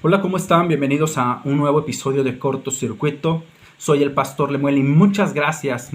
Hola, ¿cómo están? Bienvenidos a un nuevo episodio de Cortocircuito. Soy el pastor Lemuel y muchas gracias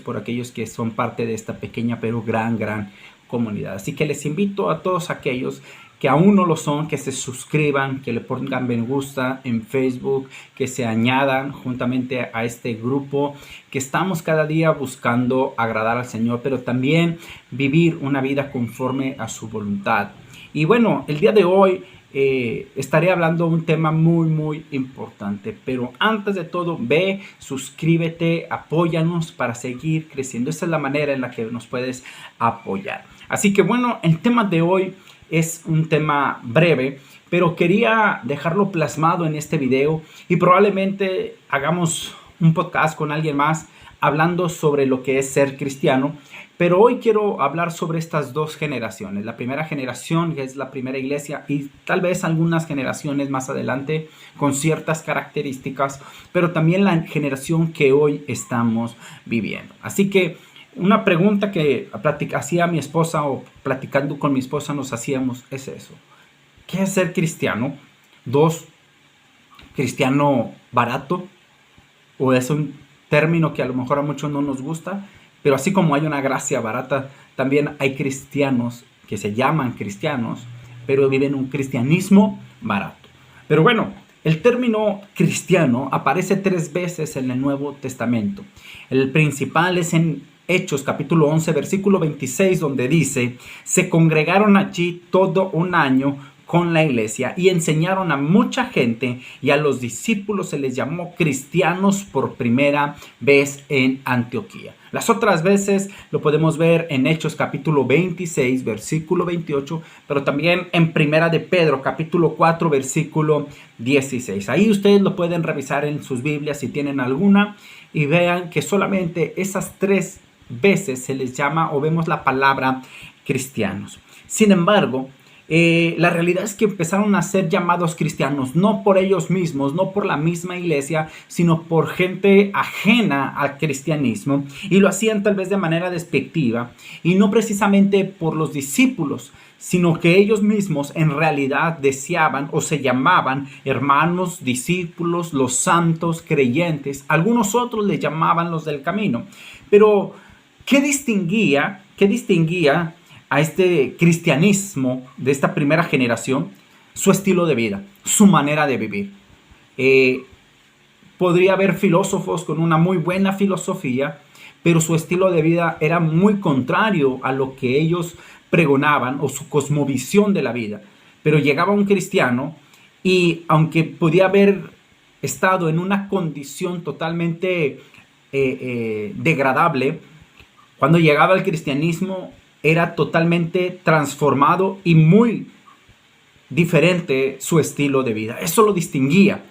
por aquellos que son parte de esta pequeña pero gran comunidad. Así que les invito a todos aquellos que aún no lo son, que se suscriban, que le pongan me gusta en Facebook, que se añadan juntamente a este grupo, que estamos cada día buscando agradar al Señor, pero también vivir una vida conforme a su voluntad. Y bueno, el día de hoy estaré hablando de un tema muy importante, pero antes de todo, ve, suscríbete, apóyanos para seguir creciendo. Esa es la manera en la que nos puedes apoyar. Así que bueno, el tema de hoy es un tema breve, pero quería dejarlo plasmado en este video y probablemente hagamos un podcast con alguien más hablando sobre lo que es ser cristiano. Pero hoy quiero hablar sobre estas dos generaciones. La primera generación, que es la primera iglesia, y tal vez algunas generaciones más adelante con ciertas características, pero también la generación que hoy estamos viviendo. Así que una pregunta que hacía mi esposa o platicando con mi esposa nos hacíamos es eso. ¿Qué es ser cristiano? Dos, cristiano barato, o es un término que a lo mejor a muchos no nos gusta, pero así como hay una gracia barata, también hay cristianos que se llaman cristianos, pero viven un cristianismo barato. Pero bueno, el término cristiano aparece 3 veces en el Nuevo Testamento. El principal es en Hechos capítulo 11, versículo 26, donde dice: se congregaron allí todo un año con la iglesia y enseñaron a mucha gente, y a los discípulos se les llamó cristianos por primera vez en Antioquía. Las otras veces lo podemos ver en Hechos capítulo 26, versículo 28, pero también en Primera de Pedro capítulo 4, versículo 16. Ahí ustedes lo pueden revisar en sus Biblias si tienen alguna y vean que solamente esas 3 veces se les llama o vemos la palabra cristianos. Sin embargo, la realidad es que empezaron a ser llamados cristianos no por ellos mismos, no por la misma iglesia, sino por gente ajena al cristianismo, y lo hacían tal vez de manera despectiva, y no precisamente por los discípulos, sino que ellos mismos en realidad deseaban o se llamaban hermanos, discípulos, los santos, creyentes. Algunos otros le llamaban los del camino. Pero ¿qué distinguía a este cristianismo de esta primera generación? Su estilo de vida, su manera de vivir. Podría haber filósofos con una muy buena filosofía, pero su estilo de vida era muy contrario a lo que ellos pregonaban o su cosmovisión de la vida. Pero llegaba un cristiano y aunque podía haber estado en una condición totalmente degradable, cuando llegaba al cristianismo era totalmente transformado y muy diferente su estilo de vida. Eso lo distinguía.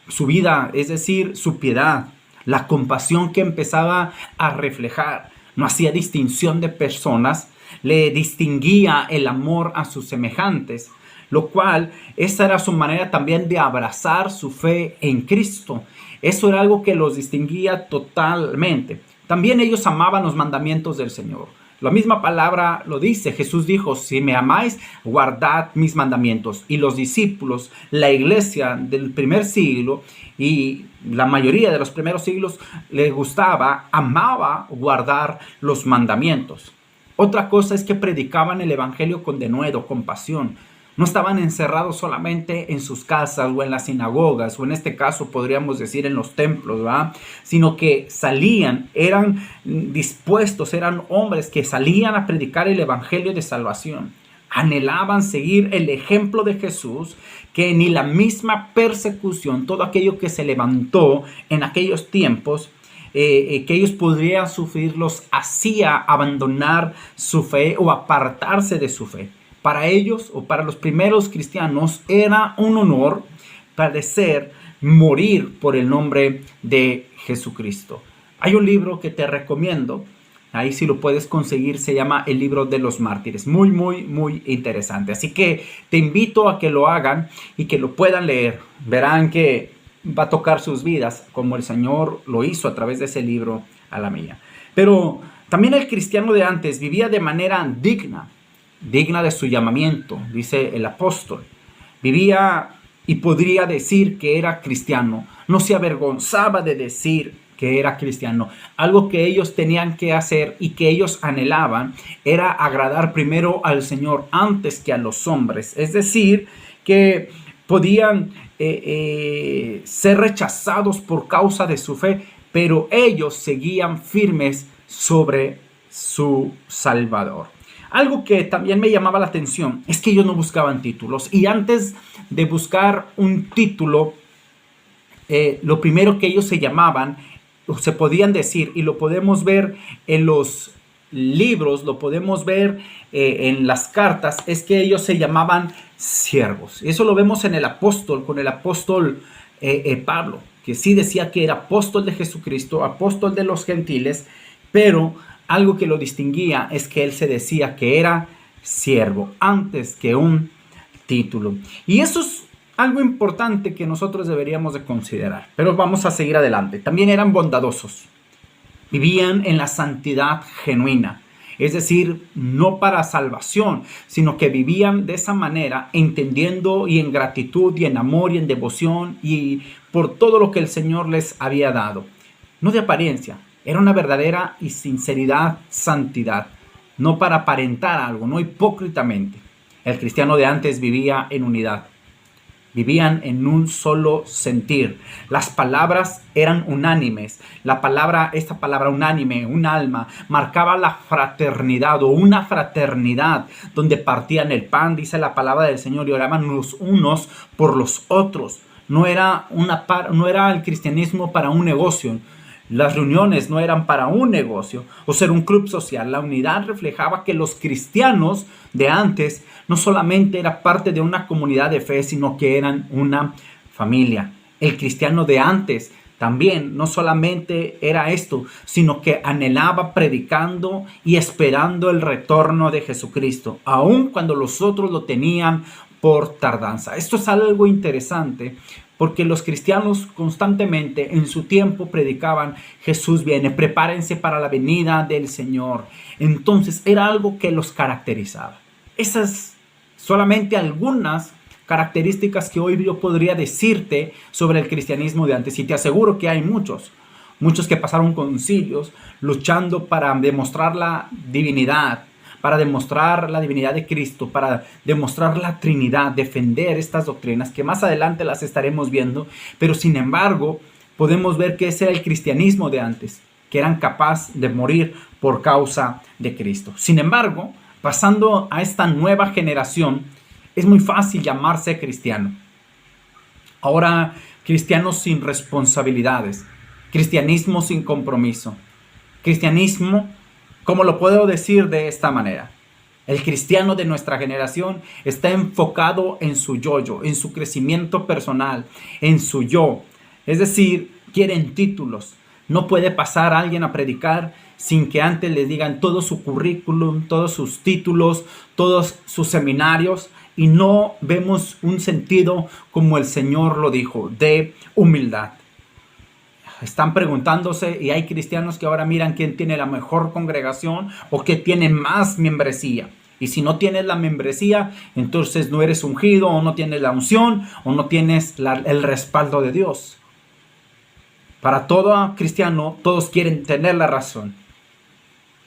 Su vida, es decir, su piedad, la compasión que empezaba a reflejar. No hacía distinción de personas, le distinguía el amor a sus semejantes, lo cual esa era su manera también de abrazar su fe en Cristo. Eso era algo que los distinguía totalmente. También ellos amaban los mandamientos del Señor. La misma palabra lo dice. Jesús dijo: si me amáis, guardad mis mandamientos. Y los discípulos, la iglesia del primer siglo y la mayoría de los primeros siglos, les gustaba, amaba guardar los mandamientos. Otra cosa es que predicaban el evangelio con denuedo, con pasión. No estaban encerrados solamente en sus casas o en las sinagogas, o en este caso podríamos decir en los templos, ¿verdad? Sino que salían, eran dispuestos, eran hombres que salían a predicar el evangelio de salvación. Anhelaban seguir el ejemplo de Jesús, que ni la misma persecución, todo aquello que se levantó en aquellos tiempos, que ellos podrían sufrir, los hacía abandonar su fe o apartarse de su fe. Para ellos o para los primeros cristianos era un honor padecer, morir por el nombre de Jesucristo. Hay un libro que te recomiendo, ahí si lo puedes conseguir, se llama El Libro de los Mártires. Muy interesante. Así que te invito a que lo hagan y que lo puedan leer. Verán que va a tocar sus vidas como el Señor lo hizo a través de ese libro a la mía. Pero también el cristiano de antes vivía de manera digna de su llamamiento, dice el apóstol. Vivía y podría decir que era cristiano. No se avergonzaba de decir que era cristiano. Algo que ellos tenían que hacer y que ellos anhelaban era agradar primero al Señor antes que a los hombres. Es decir, que podían ser rechazados por causa de su fe, pero ellos seguían firmes sobre su Salvador. Algo que también me llamaba la atención es que ellos no buscaban títulos, y antes de buscar un título, lo primero que ellos se llamaban, o se podían decir, y lo podemos ver en los libros, lo podemos ver en las cartas, es que ellos se llamaban siervos. Eso lo vemos en el apóstol, con el apóstol Pablo, que sí decía que era apóstol de Jesucristo, apóstol de los gentiles, pero algo que lo distinguía es que él se decía que era siervo antes que un título. Y eso es algo importante que nosotros deberíamos de considerar. Pero vamos a seguir adelante. También eran bondadosos. Vivían en la santidad genuina. Es decir, no para salvación, sino que vivían de esa manera, entendiendo y en gratitud y en amor y en devoción y por todo lo que el Señor les había dado. No de apariencia. Era una verdadera y sinceridad santidad, no para aparentar algo, no hipócritamente. El cristiano de antes vivía en unidad, vivían en un solo sentir. Las palabras eran unánimes. Esta palabra unánime, un alma, marcaba la fraternidad o una fraternidad donde partían el pan, dice la palabra del Señor, y oraban los unos por los otros. No era el cristianismo para un negocio. Las reuniones no eran para un negocio o ser un club social. La unidad reflejaba que los cristianos de antes no solamente eran parte de una comunidad de fe, sino que eran una familia. El cristiano de antes también no solamente era esto, sino que anhelaba predicando y esperando el retorno de Jesucristo, aun cuando los otros lo tenían por tardanza. Esto es algo interesante, porque los cristianos constantemente en su tiempo predicaban: Jesús viene, prepárense para la venida del Señor. Entonces era algo que los caracterizaba. Esas solamente algunas características que hoy yo podría decirte sobre el cristianismo de antes. Y te aseguro que hay muchos que pasaron concilios luchando para demostrar la divinidad, para demostrar la divinidad de Cristo, para demostrar la Trinidad, defender estas doctrinas, que más adelante las estaremos viendo, pero sin embargo podemos ver que ese era el cristianismo de antes, que eran capaces de morir por causa de Cristo. Sin embargo, pasando a esta nueva generación, es muy fácil llamarse cristiano. Ahora, cristianos sin responsabilidades, cristianismo sin compromiso, cristianismo. ¿Cómo lo puedo decir de esta manera? El cristiano de nuestra generación está enfocado en su yo-yo, en su crecimiento personal, en su yo. Es decir, quieren títulos. No puede pasar alguien a predicar sin que antes les digan todo su currículum, todos sus títulos, todos sus seminarios. Y no vemos un sentido, como el Señor lo dijo, de humildad. Están preguntándose, y hay cristianos que ahora miran quién tiene la mejor congregación o quién tiene más membresía. Y si no tienes la membresía, entonces no eres ungido, o no tienes la unción, o no tienes el respaldo de Dios. Para todo cristiano, todos quieren tener la razón.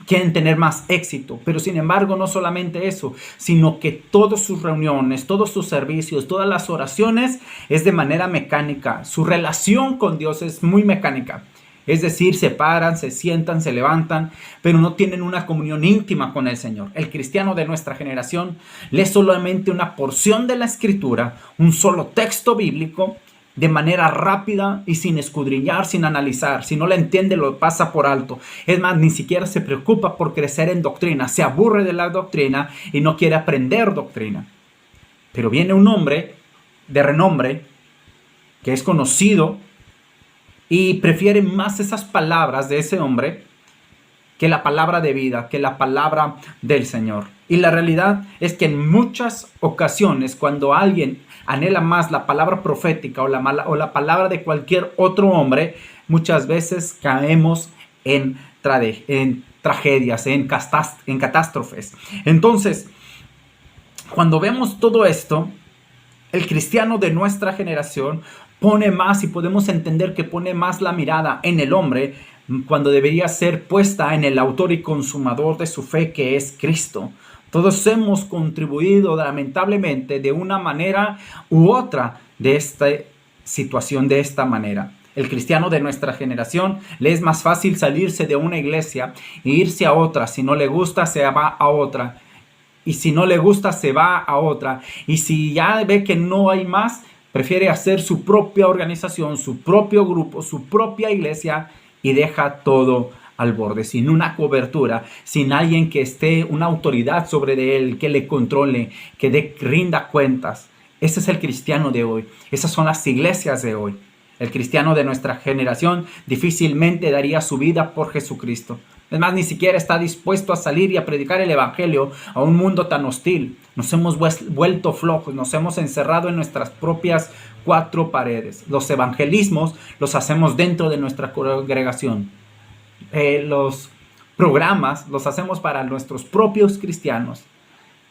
Quieren tener más éxito, pero sin embargo no solamente eso, sino que todas sus reuniones, todos sus servicios, todas las oraciones es de manera mecánica. Su relación con Dios es muy mecánica. Es decir, se paran, se sientan, se levantan, pero no tienen una comunión íntima con el Señor. El cristiano de nuestra generación lee solamente una porción de la Escritura, un solo texto bíblico, de manera rápida y sin escudriñar, sin analizar. Si no la entiende, lo pasa por alto. Es más, ni siquiera se preocupa por crecer en doctrina. Se aburre de la doctrina y no quiere aprender doctrina. Pero viene un hombre de renombre que es conocido y prefiere más esas palabras de ese hombre que la palabra de vida, que la palabra del Señor. Y la realidad es que en muchas ocasiones, cuando alguien anhela más la palabra profética o la palabra de cualquier otro hombre, muchas veces caemos en tragedias, en catástrofes. Entonces, cuando vemos todo esto, El cristiano de nuestra generación pone más, y podemos entender que pone más la mirada en el hombre cuando debería ser puesta en el autor y consumador de su fe, que es Cristo. Todos hemos contribuido lamentablemente de una manera u otra de esta situación, de esta manera. El cristiano de nuestra generación le es más fácil salirse de una iglesia e irse a otra. Si no le gusta, se va a otra. Y si no le gusta, se va a otra. Y si ya ve que no hay más, prefiere hacer su propia organización, su propio grupo, su propia iglesia, y deja todo al borde, sin una cobertura, sin alguien que esté, una autoridad sobre él, que le controle, que rinda cuentas. Ese es el cristiano de hoy. Esas son las iglesias de hoy. El cristiano de nuestra generación difícilmente daría su vida por Jesucristo. Es más, ni siquiera está dispuesto a salir y a predicar el evangelio a un mundo tan hostil. Nos hemos vuelto flojos, nos hemos encerrado en nuestras propias cuatro paredes. Los evangelismos los hacemos dentro de nuestra congregación. Los programas los hacemos para nuestros propios cristianos.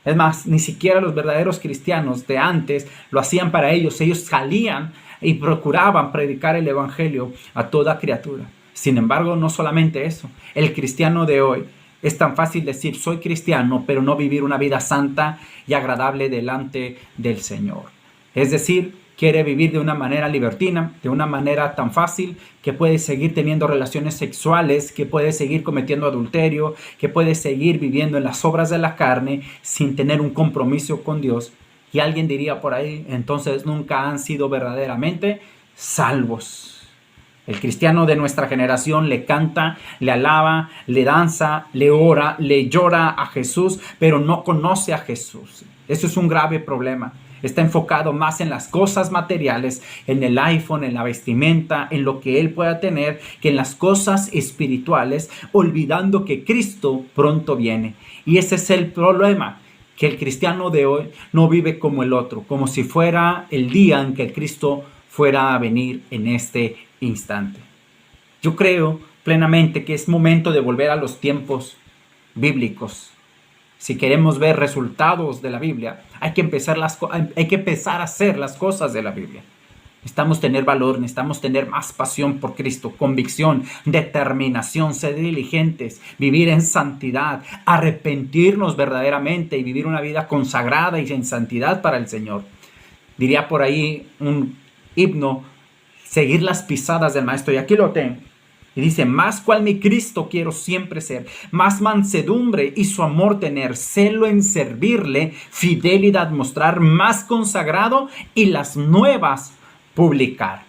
Es más, ni siquiera los verdaderos cristianos de antes lo hacían para ellos. Ellos salían y procuraban predicar el evangelio a toda criatura. Sin embargo, no solamente eso. El cristiano de hoy es tan fácil decir soy cristiano, pero no vivir una vida santa y agradable delante del Señor. Es decir, quiere vivir de una manera libertina, de una manera tan fácil que puede seguir teniendo relaciones sexuales, que puede seguir cometiendo adulterio, que puede seguir viviendo en las obras de la carne sin tener un compromiso con Dios. Y alguien diría por ahí, entonces nunca han sido verdaderamente salvos. El cristiano de nuestra generación le canta, le alaba, le danza, le ora, le llora a Jesús, pero no conoce a Jesús. Eso es un grave problema. Está enfocado más en las cosas materiales, en el iPhone, en la vestimenta, en lo que él pueda tener, que en las cosas espirituales, olvidando que Cristo pronto viene. Y ese es el problema, que el cristiano de hoy no vive como el otro, como si fuera el día en que Cristo fuera a venir en este instante. Yo creo plenamente que es momento de volver a los tiempos bíblicos. Si queremos ver resultados de la Biblia, hay que empezar a hacer las cosas de la Biblia. Necesitamos tener valor, necesitamos tener más pasión por Cristo, convicción, determinación, ser diligentes, vivir en santidad, arrepentirnos verdaderamente y vivir una vida consagrada y en santidad para el Señor. Diría por ahí un himno, seguir las pisadas del Maestro, y aquí lo tengo. Y dice, más cual mi Cristo quiero siempre ser, más mansedumbre y su amor tener, celo en servirle, fidelidad mostrar, más consagrado y las nuevas publicar.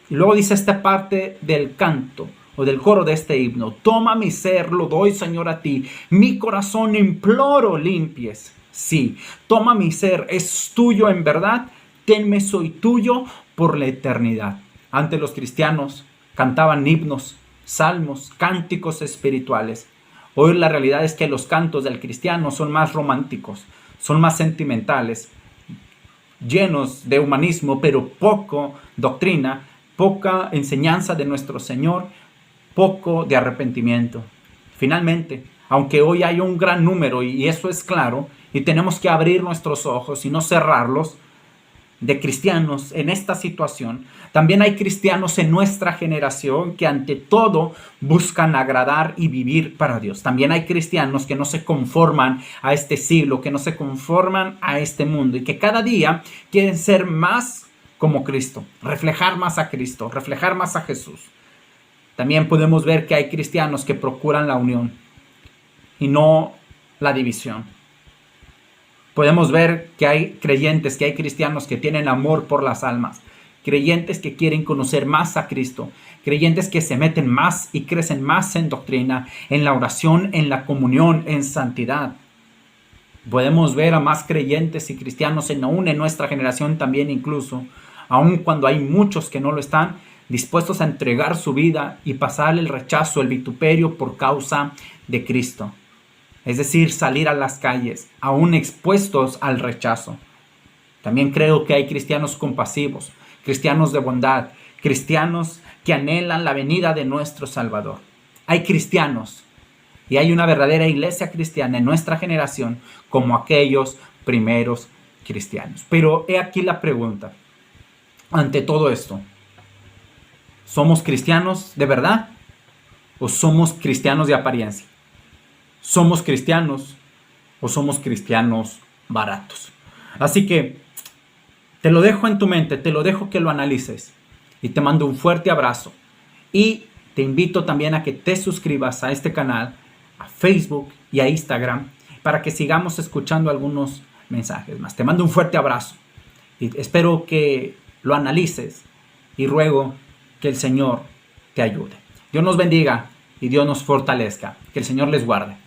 Y luego dice esta parte del canto o del coro de este himno, toma mi ser, lo doy Señor a ti, mi corazón imploro limpies. Sí, toma mi ser, es tuyo en verdad, tenme soy tuyo por la eternidad. Antes los cristianos cantaban himnos, salmos, cánticos espirituales. Hoy la realidad es que los cantos del cristiano son más románticos, son más sentimentales, llenos de humanismo, pero poco doctrina, poca enseñanza de nuestro Señor, poco de arrepentimiento. Finalmente, aunque hoy hay un gran número, y eso es claro, y tenemos que abrir nuestros ojos y no cerrarlos, de cristianos en esta situación, también hay cristianos en nuestra generación que ante todo buscan agradar y vivir para Dios. También hay cristianos que no se conforman a este siglo, que no se conforman a este mundo y que cada día quieren ser más como Cristo, reflejar más a Cristo, reflejar más a Jesús. También podemos ver que hay cristianos que procuran la unión y no la división. Podemos ver que hay creyentes, que hay cristianos que tienen amor por las almas, creyentes que quieren conocer más a Cristo, creyentes que se meten más y crecen más en doctrina, en la oración, en la comunión, en santidad. Podemos ver a más creyentes y cristianos aún en nuestra generación también incluso, aun cuando hay muchos que no lo están, dispuestos a entregar su vida y pasar el rechazo, el vituperio por causa de Cristo. Es decir, salir a las calles, aún expuestos al rechazo. También creo que hay cristianos compasivos, cristianos de bondad, cristianos que anhelan la venida de nuestro Salvador. Hay cristianos y hay una verdadera iglesia cristiana en nuestra generación como aquellos primeros cristianos. Pero he aquí la pregunta. Ante todo esto, ¿somos cristianos de verdad o somos cristianos de apariencia? ¿Somos cristianos o somos cristianos baratos? Así que te lo dejo en tu mente, te lo dejo que lo analices y te mando un fuerte abrazo. Y te invito también a que te suscribas a este canal, a Facebook y a Instagram, para que sigamos escuchando algunos mensajes más. Te mando un fuerte abrazo y espero que lo analices y ruego que el Señor te ayude. Dios nos bendiga y Dios nos fortalezca. Que el Señor les guarde.